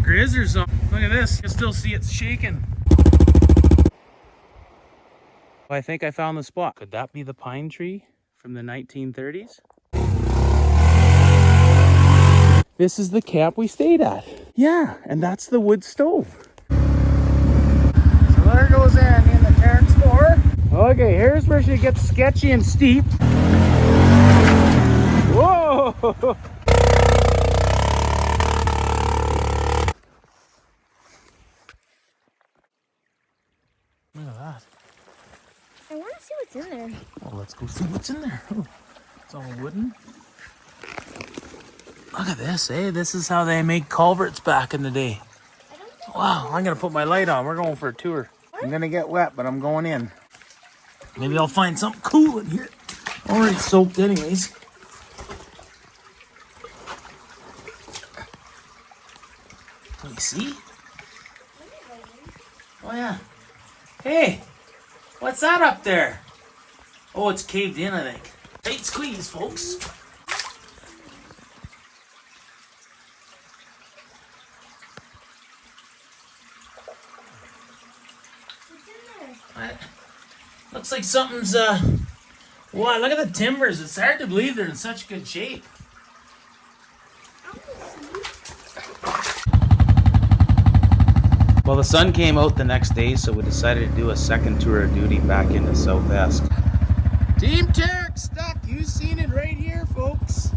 grizz or something. Look at this. You can still see it's shaking. I think I found the spot. Could that be the pine tree from the 1930s? This is the camp we stayed at. Yeah, and that's the wood stove. So there goes Andy in the Teryx4. Okay, here's where she gets sketchy and steep. Whoa! Look at that. I want to see what's in there. Well, let's go see what's in there. Oh, it's all wooden. Look at this, eh? This is how they make culverts back in the day. Wow, I'm gonna put my light on. We're going for a tour. I'm gonna get wet, but I'm going in. Maybe I'll find something cool in here. Already soaked anyways. Can you see? Oh yeah. Hey, what's that up there? Oh, it's caved in, I think. Tight squeeze, folks. Looks like something's, wow, look at the timbers. It's hard to believe they're in such good shape. Well, the sun came out the next day, so we decided to do a second tour of duty back into South Esk. Team Teryx stuck. You've seen it right here, folks.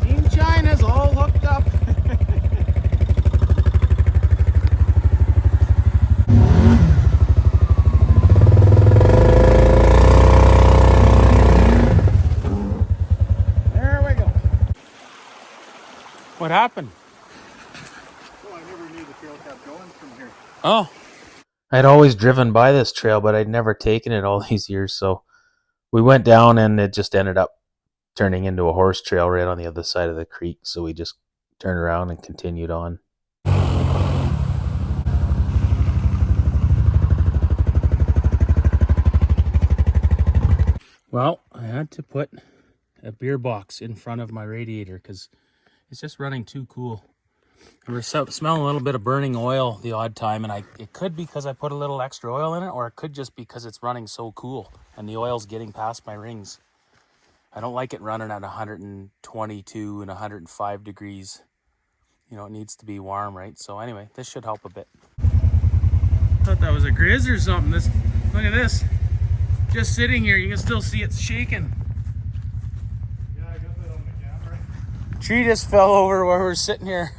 Team China's all hooked up. What happened? Oh, I never knew the trail kept going from here. Oh. I'd always driven by this trail, but I'd never taken it all these years. So we went down and it just ended up turning into a horse trail right on the other side of the creek. So we just turned around and continued on. Well, I had to put a beer box in front of my radiator because it's just running too cool. We're smelling a little bit of burning oil the odd time, and it could be because I put a little extra oil in it, or it could just be because it's running so cool and the oil's getting past my rings. I don't like it running at 122 and 105 degrees. You know, it needs to be warm, right? So anyway, this should help a bit. I thought that was a grizz or something. Look at this. Just sitting here, you can still see it's shaking. Yeah, I got that on the camera. Tree just fell over where we're sitting here.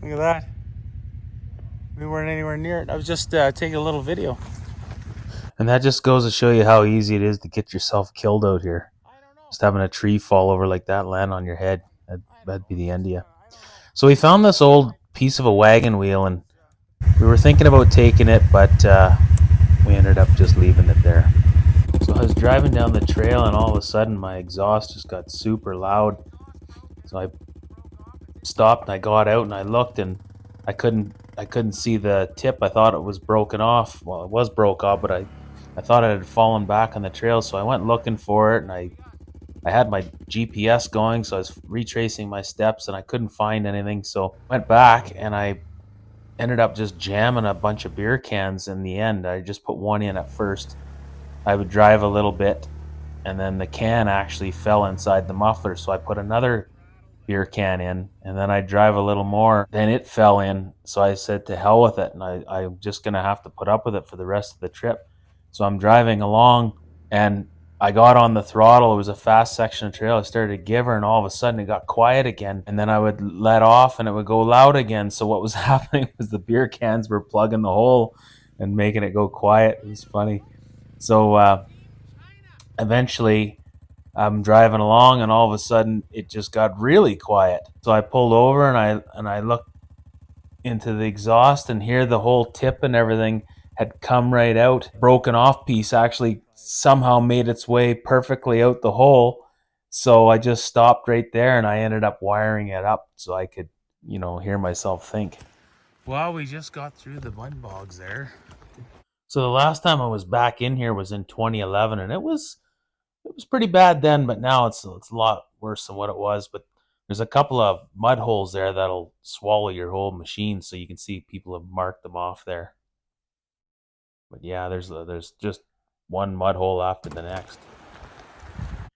Look at that. We weren't anywhere near it. I was just taking a little video. And that just goes to show you how easy it is to get yourself killed out here. Just having a tree fall over like that, land on your head, that'd be the end of you. So we found this old piece of a wagon wheel, and we were thinking about taking it, but we ended up just leaving it there. So I was driving down the trail, and all of a sudden my exhaust just got super loud. So I stopped and I got out and I looked, and I couldn't see the tip. I thought it was broken off. Well, it was broke off, but I thought it had fallen back on the trail. So I went looking for it, and I had my GPS going, so I was retracing my steps and I couldn't find anything. So I went back and I ended up just jamming a bunch of beer cans in the end. I just put one in at first. I would drive a little bit, and then the can actually fell inside the muffler, so I put another beer can in, and then I drive a little more, then it fell in. So I said to hell with it, and I'm just gonna have to put up with it for the rest of the trip. So I'm driving along, and I got on the throttle. It was a fast section of trail. I started to give her, and all of a sudden it got quiet again, and then I would let off and it would go loud again. So what was happening was the beer cans were plugging the hole and making it go quiet. It was funny. So eventually I'm driving along, and all of a sudden it just got really quiet. So I pulled over and I looked into the exhaust, and here the whole tip and everything had come right out. Broken off piece actually somehow made its way perfectly out the hole. So I just stopped right there, and I ended up wiring it up so I could, hear myself think. Well, we just got through the mud bogs there. So the last time I was back in here was in 2011, and it was pretty bad then, but now it's a lot worse than what it was. But there's a couple of mud holes there that'll swallow your whole machine, so you can see people have marked them off there. But yeah, there's just one mud hole after the next.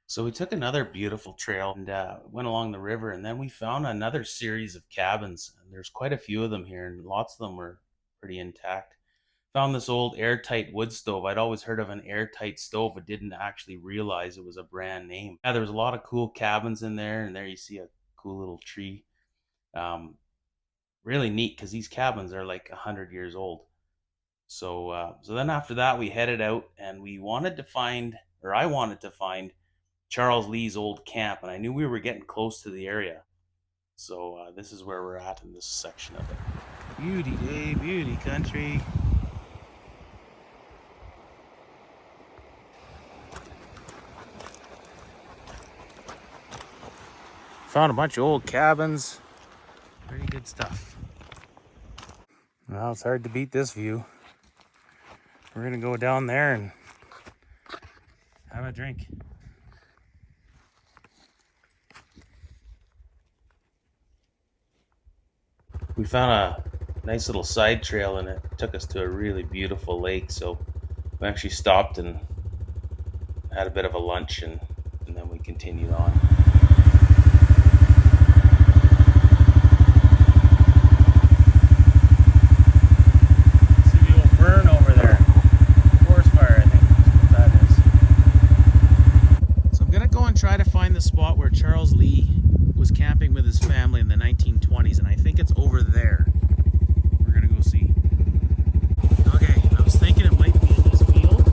So we took another beautiful trail and went along the river, and then we found another series of cabins. And there's quite a few of them here, and lots of them were pretty intact. Found this old airtight wood stove. I'd always heard of an airtight stove, but didn't actually realize it was a brand name. Yeah, there was a lot of cool cabins in there, and there you see a cool little tree. Um, Really neat because these cabins are like 100 years old. So then after that, we headed out, and we wanted to find, or I wanted to find, Charles Lee's old camp, and I knew we were getting close to the area. So this is where we're at in this section of it. Beauty day, beauty country. Found a bunch of old cabins. Pretty good stuff. Well, it's hard to beat this view. We're gonna go down there and have a drink. We found a nice little side trail, and it took us to a really beautiful lake. So we actually stopped and had a bit of a lunch, and then we continued on. See the old burn over there. Forest fire, I think is what that is. So I'm gonna go and try to find the spot where Charles Lee was camping with his family in the 1920s, and I think it's over there. We're gonna go see. Okay, I was thinking it might be in this field,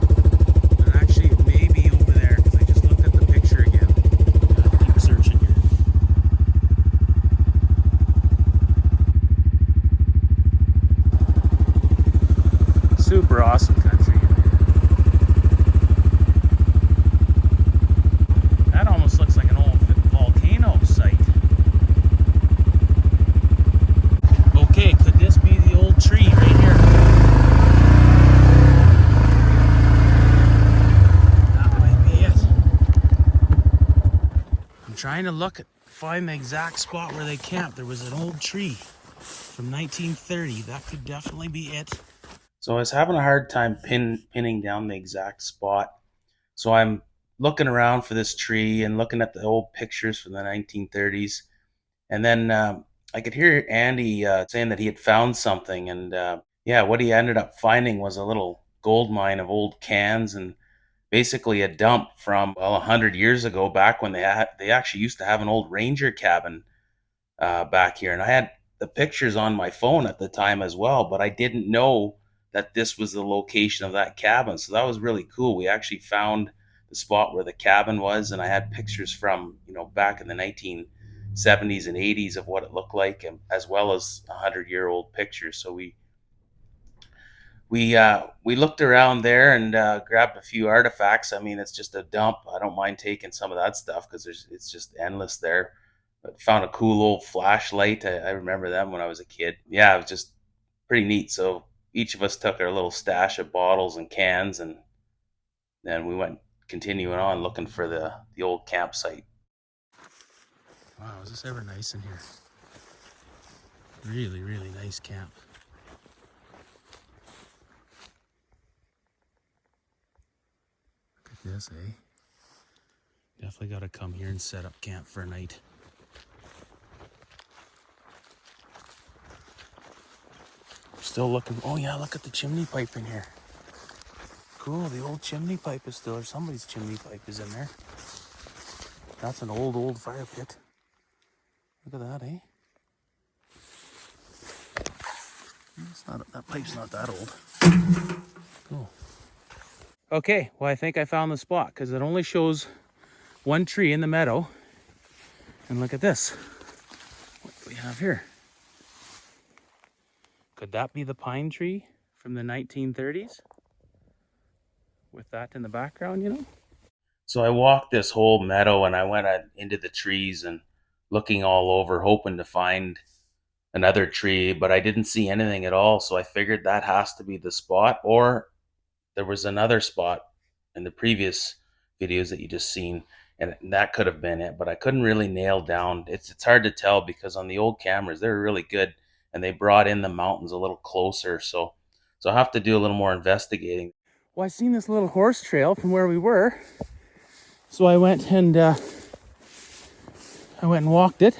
but actually it may be over there because I just looked at the picture again. Gotta keep searching here. Super awesome country in here. That almost looks like an old volcano site. Okay, could this be the old tree right here? That might be it. I'm trying to find the exact spot where they camped. There was an old tree from 1930. That could definitely be it. So I was having a hard time pinning down the exact spot. So I'm looking around for this tree and looking at the old pictures from the 1930s. And then I could hear Andy saying that he had found something. And yeah, what he ended up finding was a little gold mine of old cans, and basically a dump from, well, 100 years ago, back when they actually used to have an old ranger cabin back here. And I had the pictures on my phone at the time as well, but I didn't know that this was the location of that cabin. So that was really cool. We actually found the spot where the cabin was, and I had pictures from, back in the 1970s and 80s of what it looked like, and as well as 100-year-old pictures. So we looked around there and grabbed a few artifacts. I mean, it's just a dump. I don't mind taking some of that stuff because it's just endless there. But found a cool old flashlight. I remember them when I was a kid. Yeah, it was just pretty neat. So each of us took our little stash of bottles and cans, and then we went continuing on looking for the old campsite. Wow, is this ever nice in here? Really, really nice camp. Look at this, eh? Definitely got to come here and set up camp for a night. Still looking. Oh yeah, look at the chimney pipe in here. Cool, the old chimney pipe is still, or somebody's chimney pipe is in there. That's an old fire pit. Look at that, eh? That pipe's not that old. Cool. Okay, well, I think I found the spot because it only shows one tree in the meadow. And look at this. What do we have here? Could that be the pine tree from the 1930s? With that in the background, So I walked this whole meadow, and I went into the trees and looking all over, hoping to find another tree, but I didn't see anything at all. So I figured that has to be the spot, or there was another spot in the previous videos that you just seen, and that could have been it, but I couldn't really nail down. It's hard to tell because on the old cameras they were really good, and they brought in the mountains a little closer. So I'll have to do a little more investigating. Well, I seen this little horse trail from where we were, so I went and walked it.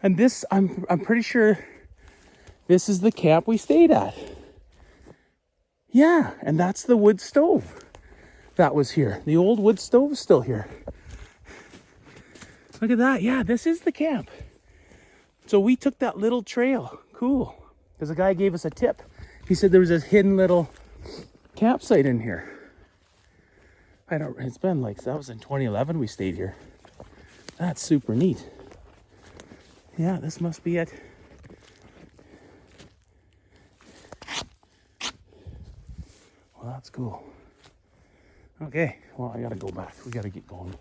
And this, I'm pretty sure this is the camp we stayed at. Yeah, and that's the wood stove that was here. The old wood stove is still here. Look at that. Yeah, this is the camp. So we took that little trail. Cool. Because the guy gave us a tip. He said there was a hidden little campsite in here. It's been like, that was in 2011 we stayed here. That's super neat. Yeah, this must be it. Well, that's cool. Okay, well, I gotta go back. We gotta get going.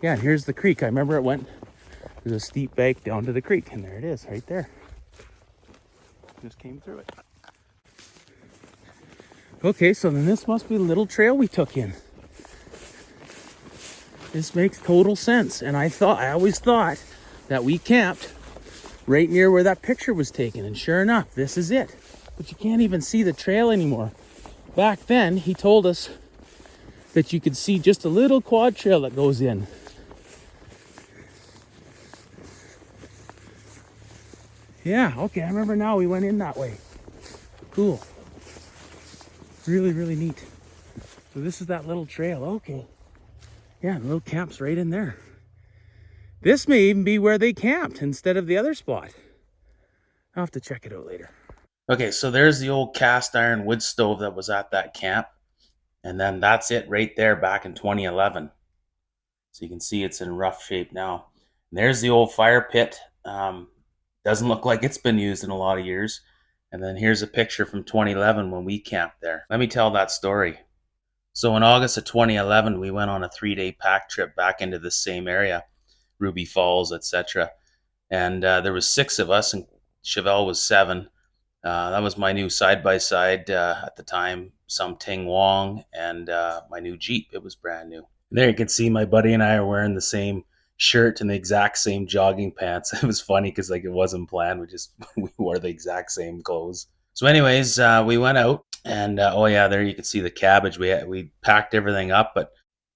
Yeah, and here's the creek. I remember it went, there's a steep bank down to the creek, and there it is, right there. Just came through it. Okay, so then this must be the little trail we took in. This makes total sense. And I always thought that we camped right near where that picture was taken. And sure enough, this is it. But you can't even see the trail anymore. Back then, he told us that you could see just a little quad trail that goes in. Yeah, okay, I remember now we went in that way. Cool. Really, really neat. So this is that little trail, okay. Yeah, the little camp's right in there. This may even be where they camped instead of the other spot. I'll have to check it out later. Okay, so there's the old cast iron wood stove that was at that camp. And then that's it right there back in 2011. So you can see it's in rough shape now. And there's the old fire pit. Doesn't look like it's been used in a lot of years. And then here's a picture from 2011 when we camped there. Let me tell that story. So in August of 2011, we went on a 3-day pack trip back into the same area, Ruby Falls, etc. And there was 6 of us, and Chevelle was 7. That was my new side-by-side at the time, some Ting Wong, and my new Jeep. It was brand new. And there you can see my buddy and I are wearing the same shirt and the exact same jogging pants. It was funny because like it wasn't planned. We wore the exact same clothes. So anyways, we went out. And oh yeah, there you can see the cabbage. We packed everything up, but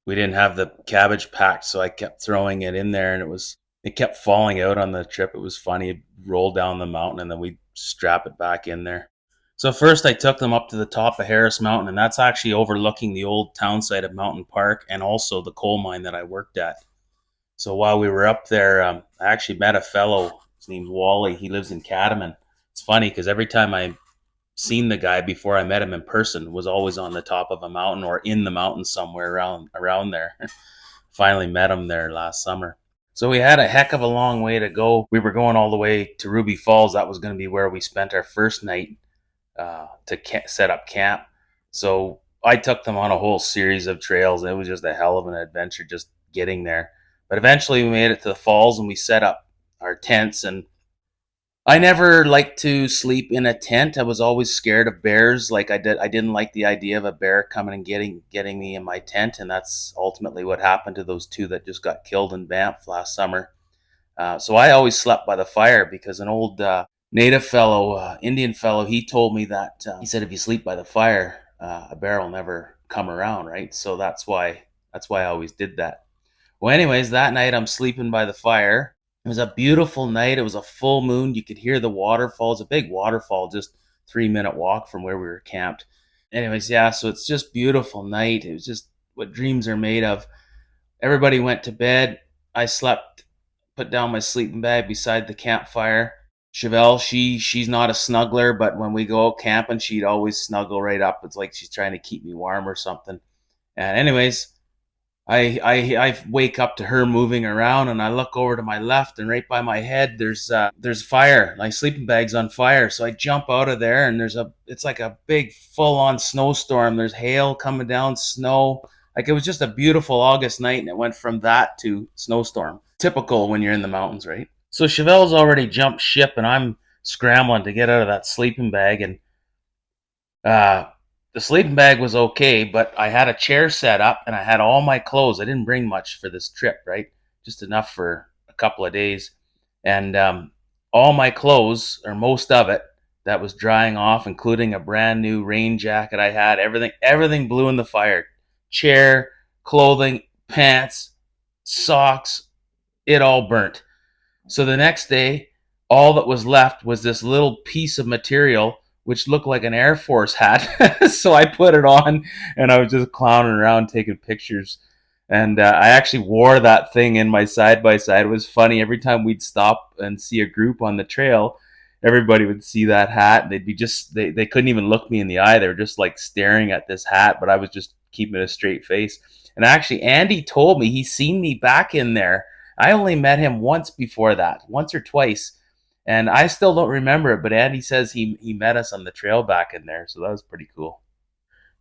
we didn't have the cabbage packed, so I kept throwing it in there, and it kept falling out on the trip. It was funny. It rolled down the mountain, and then we'd strap it back in there. So first I took them up to the top of Harris Mountain, and that's actually overlooking the old town site of Mountain Park and also the coal mine that I worked at. So while we were up there, I actually met a fellow. His name's Wally. He lives in Cadomin. It's funny because every time I seen the guy before I met him in person was always on the top of a mountain or in the mountains somewhere around there. Finally met him there last summer. So we had a heck of a long way to go. We were going all the way to Ruby Falls. That was going to be where we spent our first night to set up camp. So I took them on a whole series of trails. It was just a hell of an adventure just getting there. But eventually we made it to the falls and we set up our tents. And I never liked to sleep in a tent. I was always scared of bears. Like I didn't like the idea of a bear coming and getting me in my tent, and that's ultimately what happened to those 2 that just got killed in Banff last summer. So I always slept by the fire because an old native fellow, Indian fellow, he told me that he said if you sleep by the fire, a bear will never come around, right? So that's why I always did that. Well, anyways, that night I'm sleeping by the fire. It was a beautiful night. It was a full moon. You could hear the waterfalls, a big waterfall, just 3-minute walk from where we were camped. Anyways, yeah, so it's just beautiful night. It was just what dreams are made of. Everybody went to bed. I slept, put down my sleeping bag beside the campfire. Chevelle, she's not a snuggler, but when we go out camping, she'd always snuggle right up. It's like she's trying to keep me warm or something. And anyways, I wake up to her moving around, and I look over to my left, and right by my head there's fire. My sleeping bag's on fire. So I jump out of there, and it's like a big full-on snowstorm. There's hail coming down, snow. Like it was just a beautiful August night, and it went from that to snowstorm. Typical when you're in the mountains, right? So Chevelle's already jumped ship, and I'm scrambling to get out of that sleeping bag, and The sleeping bag was okay, but I had a chair set up and I had all my clothes. I didn't bring much for this trip, right? Just enough for a couple of days. And all my clothes, or most of it, that was drying off, including a brand new rain jacket I had, everything blew in the fire. Chair, clothing, pants, socks, it all burnt. So the next day, all that was left was this little piece of material which looked like an Air Force hat. So I put it on and I was just clowning around taking pictures. And I actually wore that thing in my side-by-side. It was funny. Every time we'd stop and see a group on the trail, everybody would see that hat. They'd be they couldn't even look me in the eye. They were just like staring at this hat, but I was just keeping a straight face. And actually, Andy told me he's seen me back in there. I only met him once before that, once or twice. And I still don't remember it, but Andy says he met us on the trail back in there, so that was pretty cool.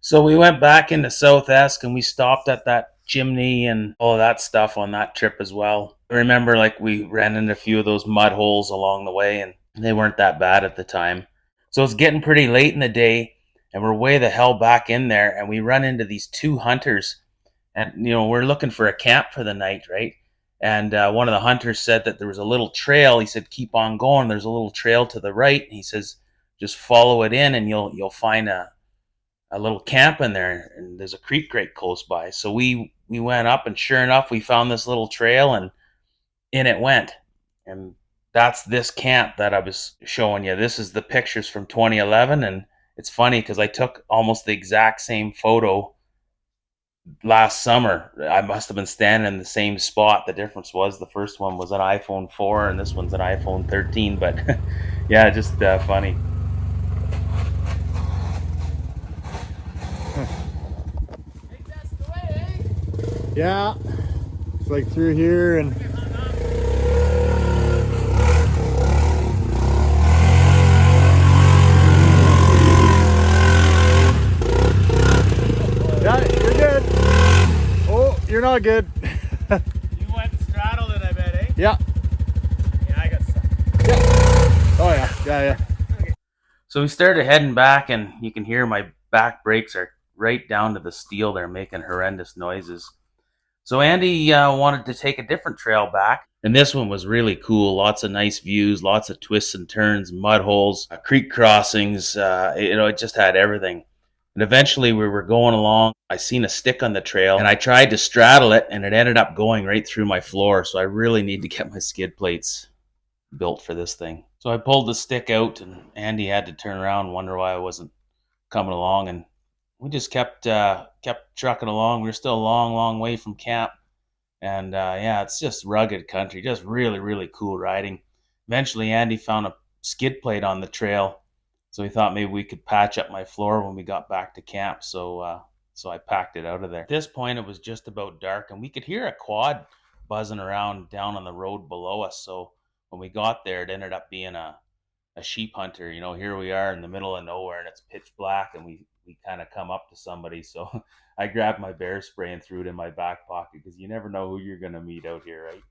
So we went back into South Esk and we stopped at that chimney and all of that stuff on that trip as well. I remember like we ran into a few of those mud holes along the way and they weren't that bad at the time. So it's getting pretty late in the day and we're way the hell back in there and we run into these two hunters and we're looking for a camp for the night, right? And one of the hunters said that there was a little trail. He said, keep on going. There's a little trail to the right. And he says, just follow it in and you'll find a little camp in there. And there's a creek right close by. So we went up and sure enough, we found this little trail and in it went. And that's this camp that I was showing you. This is the pictures from 2011. And it's funny because I took almost the exact same photo last summer. I must have been standing in the same spot. The difference was the first one was an iPhone 4 and this one's an iPhone 13. But yeah, just funny. That's the way, eh? Yeah, it's like through here and. Yeah, you're good. Oh, you're not good. You went and straddled it, I bet, eh? Yeah. Yeah, I got stuck. Yeah. Oh yeah. Yeah. Okay. So we started heading back and you can hear my back brakes are right down to the steel. They're making horrendous noises. So Andy wanted to take a different trail back. And this one was really cool. Lots of nice views, lots of twists and turns, mud holes, creek crossings. It just had everything. And eventually we were going along. I seen a stick on the trail and I tried to straddle it and it ended up going right through my floor. So I really need to get my skid plates built for this thing. So I pulled the stick out and Andy had to turn around and wonder why I wasn't coming along. And we just kept trucking along. We were still a long way from camp. And yeah, it's just rugged country, just really, really cool riding. Eventually Andy found a skid plate on the trail. So we thought maybe we could patch up my floor when we got back to camp. So I packed it out of there. At this point, it was just about dark, and we could hear a quad buzzing around down on the road below us. So when we got there, it ended up being a sheep hunter. Here we are in the middle of nowhere, and it's pitch black, and we kind of come up to somebody. So I grabbed my bear spray and threw it in my back pocket because you never know who you're going to meet out here, right?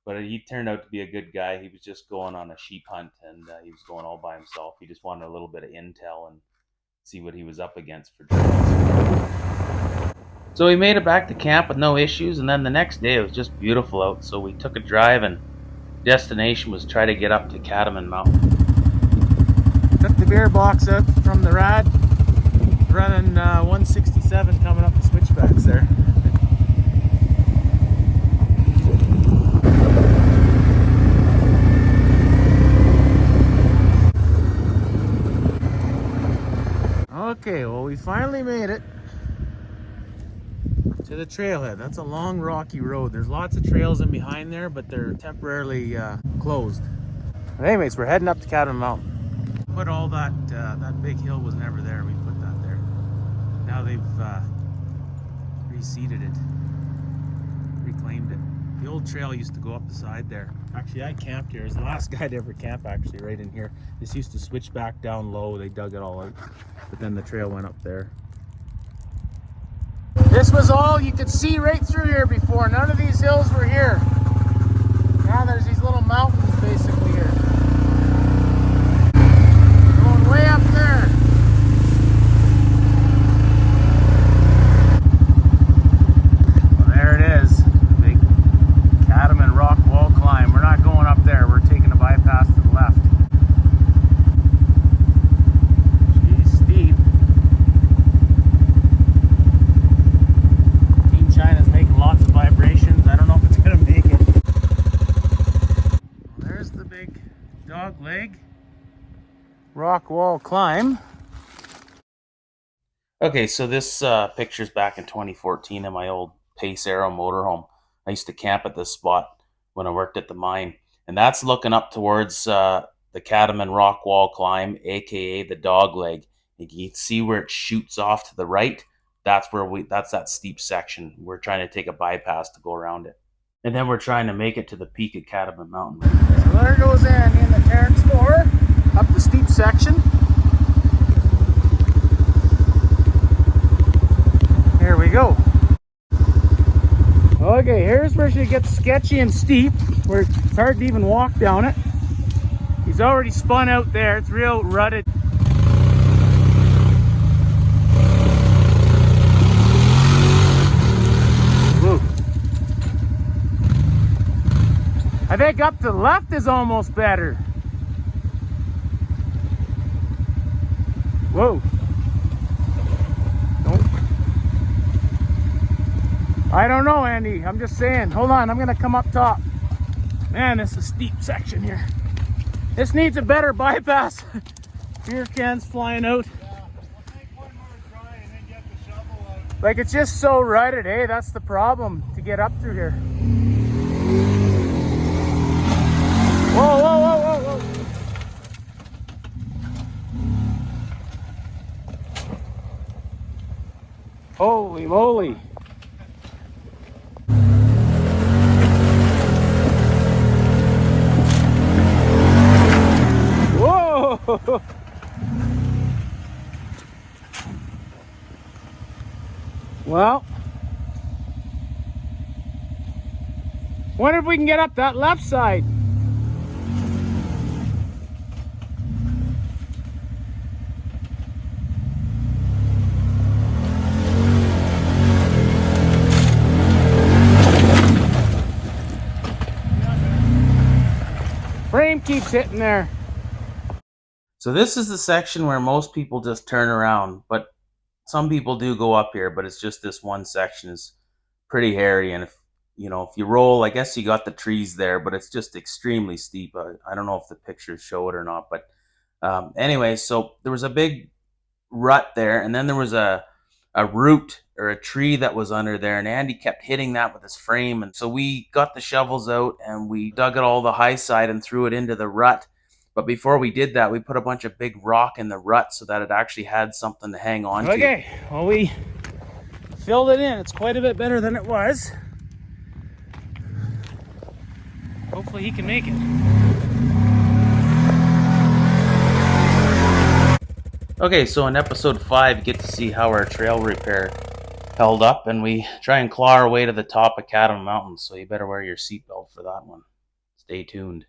But he turned out to be a good guy. He was just going on a sheep hunt, and he was going all by himself. He just wanted a little bit of intel and see what he was up against for trails. So we made it back to camp with no issues, and then the next day it was just beautiful out. So we took a drive, and destination was try to get up to Cadomin Mountain. Took the beer box out from the rad, running 167 coming up the switchbacks there. Okay, well, we finally made it to the trailhead. That's a long, rocky road. There's lots of trails in behind there, but they're temporarily closed. But anyways, we're heading up to Cadomin Mountain. Put all that big hill was never there. We put that there. Now they've reseeded it, reclaimed it. The old trail used to go up the side there. Actually, I camped here. I was the last guy to ever camp, actually, right in here. This used to switch back down low. They dug it all out, but then the trail went up there. This was all you could see right through here before. None of these hills were here. Now there's these little mountains basically here. Going way up there. rock wall climb. Okay, so this picture's back in 2014 in my old Pace Aero motorhome. I used to camp at this spot when I worked at the mine. And that's looking up towards the Cadomin rock wall climb, aka the dog leg. You can see where it shoots off to the right. That's that steep section. We're trying to take a bypass to go around it. And then we're trying to make it to the peak of Cadomin Mountain. So there goes Andy in the Teryx4 up the steep section. Here we go. Okay, here's where she gets sketchy and steep, where it's hard to even walk down it. He's already spun out there. It's real rutted. Whoa. I think up to the left is almost better. Whoa. Nope. I don't know, Andy. I'm just saying. Hold on, I'm gonna come up top. Man, this is a steep section here. This needs a better bypass. Beer cans flying out. Yeah, we'll take one more try and then get the shovel out. Like, it's just so rutted, eh? That's the problem to get up through here. Whoa, whoa, whoa, whoa, whoa. Holy moly. Whoa. Well, wonder if we can get up that left side. Frame keeps hitting there. So this is the section where most people just turn around, but some people do go up here, but it's just this one section is pretty hairy. And if you roll, I guess you got the trees there, but it's just extremely steep. I don't know if the pictures show it or not, but anyway, so there was a big rut there, and then there was a root or a tree that was under there, and Andy kept hitting that with his frame. And so we got the shovels out and we dug it all the high side and threw it into the rut. But before we did that, we put a bunch of big rock in the rut so that it actually had something to hang on to. Okay, well, we filled it in. It's quite a bit better than it was. Hopefully he can make it. Okay, so in episode 5, you get to see how our trail repair held up, and we try and claw our way to the top of Cadomin Mountain, so you better wear your seatbelt for that one. Stay tuned.